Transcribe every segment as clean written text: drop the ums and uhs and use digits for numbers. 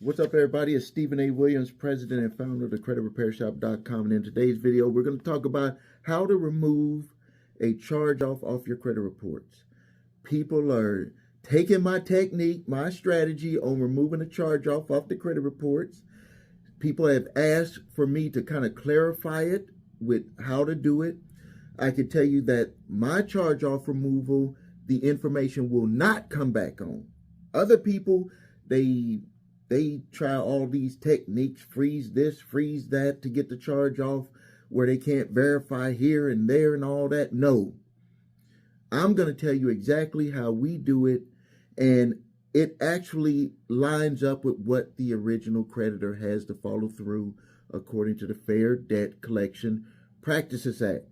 What's up, everybody? It's Stephen A. Williams, president and founder of the creditrepairshop.com. And in today's video, we're going to talk about how to remove a charge-off off your credit reports. People are taking my technique, my strategy on removing a charge-off off the credit reports. People have asked for me to kind of clarify it with how to do it. I can tell you that my charge-off removal, the information will not come back on. Other people, they try all these techniques, freeze this, freeze that to get the charge off where they can't verify here and there and all that. No, I'm going to tell you exactly how we do it. And it actually lines up with what the original creditor has to follow through according to the Fair Debt Collection Practices Act.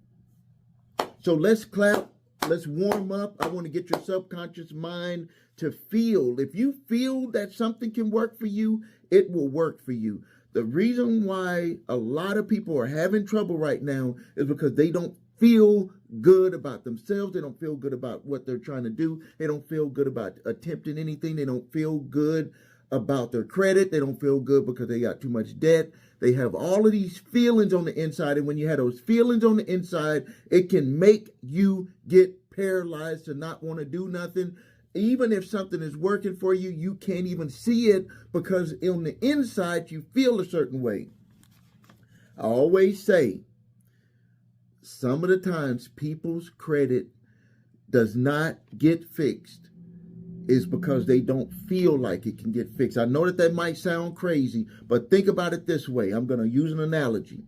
So let's clap. Let's warm up. I want to get your subconscious mind to feel. If you feel that something can work for you, it will work for you. The reason why a lot of people are having trouble right now is because they don't feel good about themselves. They don't feel good about what they're trying to do. They don't feel good about attempting anything. They don't feel good about their credit. They don't feel good because they got too much debt. They have all of these feelings on the inside. And when you have those feelings on the inside, it can make you get paralyzed to not want to do nothing. Even if something is working for you, you can't even see it because on the inside, you feel a certain way. I always say, some of the times people's credit does not get fixed is because they don't feel like it can get fixed. I know that might sound crazy, but think about it this way. I'm going to use an analogy.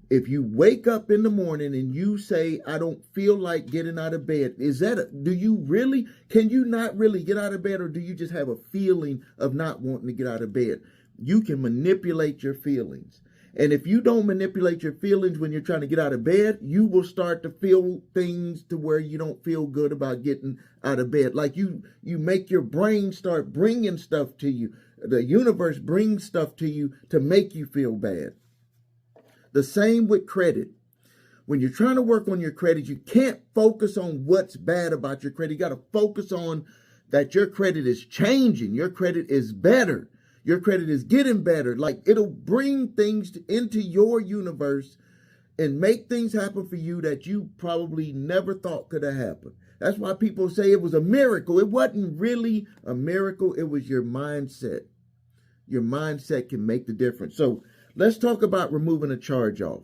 If you wake up in the morning and you say, I don't feel like getting out of bed, can you not really get out of bed, or do you just have a feeling of not wanting to get out of bed? You can manipulate your feelings. And if you don't manipulate your feelings when you're trying to get out of bed, you will start to feel things to where you don't feel good about getting out of bed. Like you make your brain start bringing stuff to you. The universe brings stuff to you to make you feel bad. The same with credit. When you're trying to work on your credit, you can't focus on what's bad about your credit. You got to focus on that your credit is changing. Your credit is better. Your credit is getting better. Like, it'll bring things into your universe and make things happen for you that you probably never thought could have happened. That's why people say it was a miracle. It wasn't really a miracle. It was your mindset. Your mindset can make the difference. So let's talk about removing a charge-off.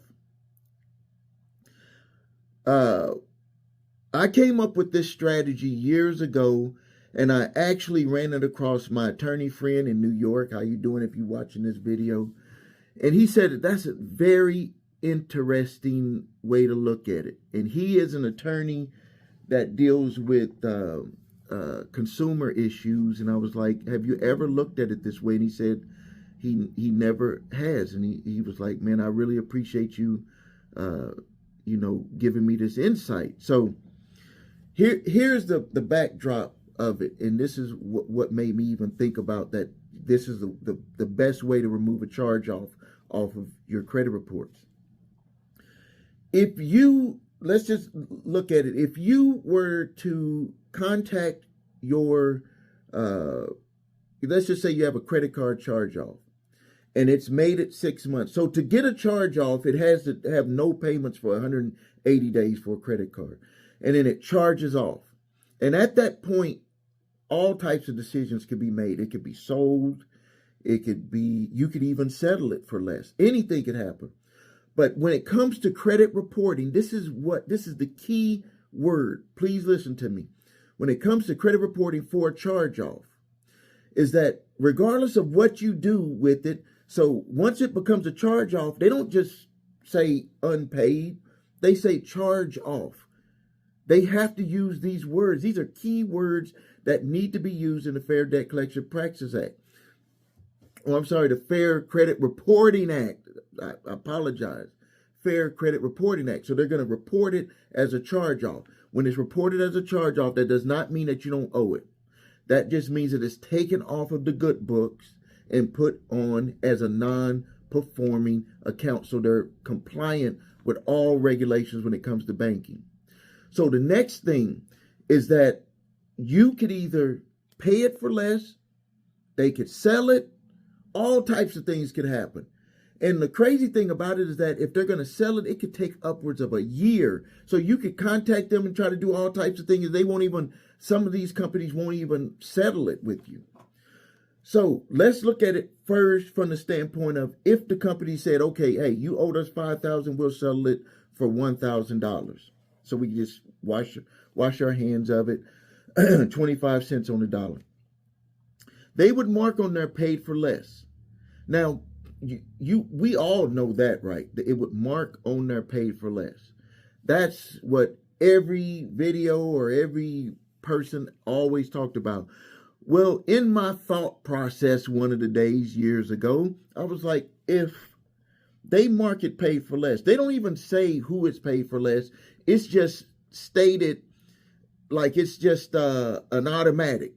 I came up with this strategy years ago, and I actually ran it across my attorney friend in New York. How you doing if you're watching this video? And he said that that's a very interesting way to look at it. And he is an attorney that deals with consumer issues. And I was like, have you ever looked at it this way? And he said he never has. And he was like, man, I really appreciate you, giving me this insight. So here's the backdrop of it. And this is what made me even think about that. This is the best way to remove a charge off of your credit reports. Let's just look at it. If you were to contact your, let's just say you have a credit card charge off and it's made it 6 months. So to get a charge off, it has to have no payments for 180 days for a credit card. And then it charges off. And at that point, all types of decisions could be made. It could be sold. You could even settle it for less. Anything could happen. But when it comes to credit reporting, this is the key word. Please listen to me. When it comes to credit reporting for a charge-off, is that regardless of what you do with it, so once it becomes a charge-off, they don't just say unpaid. They say charge off. They have to use these words. These are key words that need to be used in the Fair Debt Collection Practices Act. The Fair Credit Reporting Act. I apologize. Fair Credit Reporting Act. So they're going to report it as a charge-off. When it's reported as a charge-off, that does not mean that you don't owe it. That just means that it's taken off of the good books and put on as a non-performing account. So they're compliant with all regulations when it comes to banking. So the next thing is that you could either pay it for less, they could sell it, all types of things can happen. And the crazy thing about it is that if they're going to sell it, it could take upwards of a year. So you could contact them and try to do all types of things. They won't even, some of these companies won't even settle it with you. So let's look at it first from the standpoint of if the company said, okay, hey, you owed us $5,000, we'll settle it for $1,000. So we just wash our hands of it, 25 cents on the dollar. They would mark on there paid for less. Now, we all know that, right? It would mark on there paid for less. That's what every video or every person always talked about. Well, in my thought process one of the days years ago, I was like, if they mark it paid for less, they don't even say who it's paid for less. It's just stated like it's just an automatic.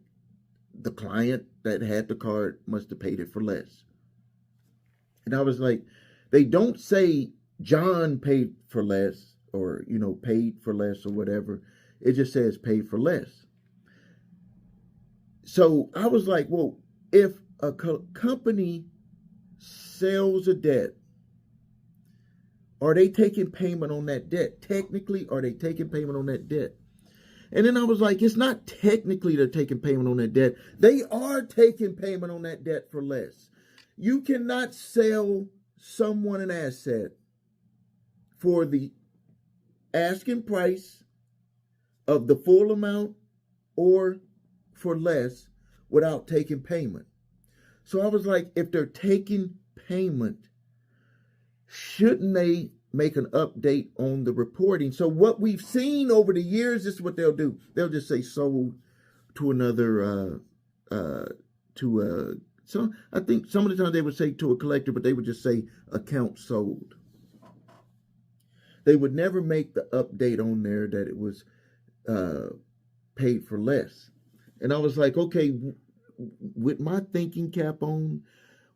The client that had the card must have paid it for less. And I was like, they don't say John paid for less or, paid for less or whatever. It just says paid for less. So I was like, well, if a company sells a debt, are they taking payment on that debt? Technically, are they taking payment on that debt? And then I was like, it's not technically they're taking payment on that debt. They are taking payment on that debt for less. You cannot sell someone an asset for the asking price of the full amount or for less without taking payment. So I was like, if they're taking payment, shouldn't they make an update on the reporting? So what we've seen over the years, this is what they'll do. They'll just say sold to another, so I think some of the time they would say to a collector, but they would just say account sold. They would never make the update on there that it was paid for less. And I was like, okay, with my thinking cap on,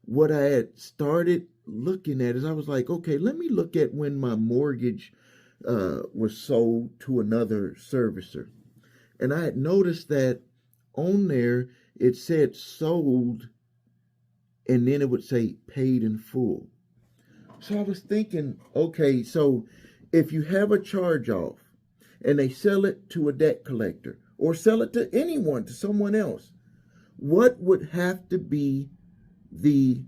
what I had started looking at is I was like, okay, let me look at when my mortgage was sold to another servicer. And I had noticed that on there, it said sold, and then it would say paid in full. So I was thinking, okay, so if you have a charge off and they sell it to a debt collector or sell it to anyone, to someone else, what would have to be the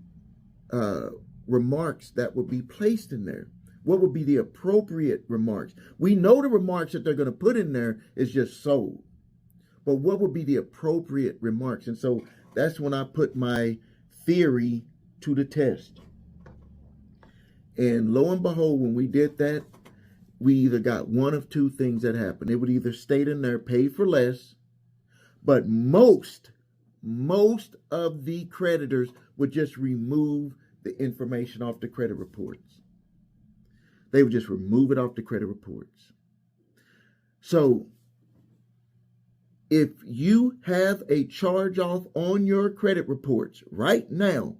remarks that would be placed in there? What would be the appropriate remarks? We know the remarks that they're going to put in there is just sold. But what would be the appropriate remarks? And so that's when I put my theory to the test. And lo and behold, when we did that, we either got one of two things that happened. It would either state in there paid for less, but most of the creditors would just remove the information off the credit reports. They would just remove it off the credit reports. So if you have a charge off on your credit reports right now,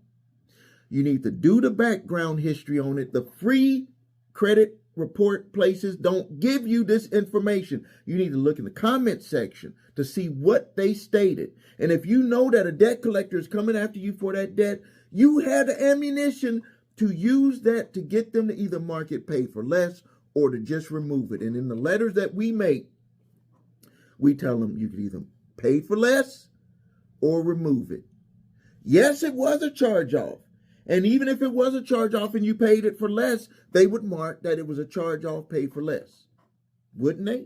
you need to do the background history on it. The free credit report places don't give you this information. You need to look in the comment section to see what they stated. And if you know that a debt collector is coming after you for that debt, you have the ammunition to use that to get them to either mark it paid for less or to just remove it. And in the letters that we make, we tell them you can either pay for less or remove it. Yes, it was a charge off. And even if it was a charge off and you paid it for less, they would mark that it was a charge off paid for less. Wouldn't they?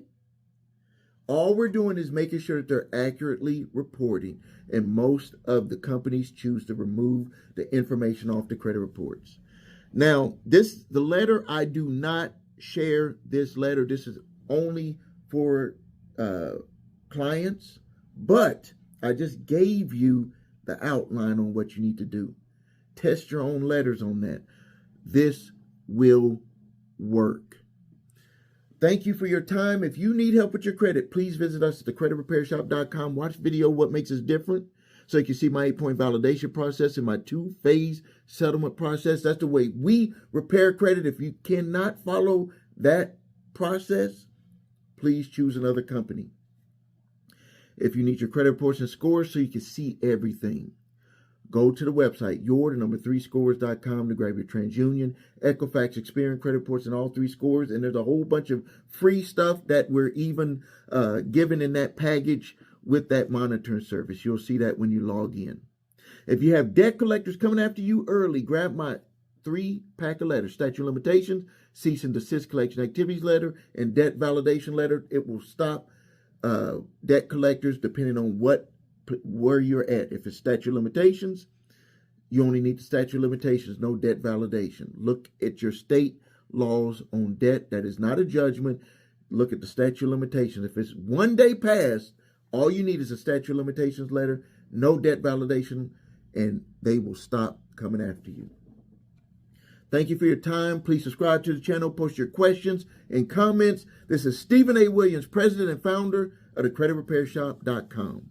All we're doing is making sure that they're accurately reporting. And most of the companies choose to remove the information off the credit reports. Now, the letter, I do not share this letter. This is only for clients. But I just gave you the outline on what you need to do. Test your own letters on that. This will work. Thank you for your time. If you need help with your credit, please visit us at thecreditrepairshop.com. Watch video What Makes Us Different so you can see my 8-point validation process and my 2-phase settlement process. That's the way we repair credit. If you cannot follow that process, please choose another company. If you need your credit reports and scores so you can see everything, Go to the website, your3scores.com, to grab your TransUnion, Equifax, Experian credit reports, and all 3 scores. And there's a whole bunch of free stuff that we're even given in that package with that monitoring service. You'll see that when you log in. If you have debt collectors coming after you early, grab my 3-pack of letters: statute of limitations, cease and desist collection activities letter, and debt validation letter. It will stop debt collectors depending on where you're at. If it's statute of limitations, you only need the statute of limitations, no debt validation. Look at your state laws on debt. That is not a judgment. Look at the statute of limitations. If it's 1 day past, all you need is a statute of limitations letter, no debt validation, and they will stop coming after you. Thank you for your time. Please subscribe to the channel, post your questions and comments. This is Stephen A. Williams, president and founder of thecreditrepairshop.com.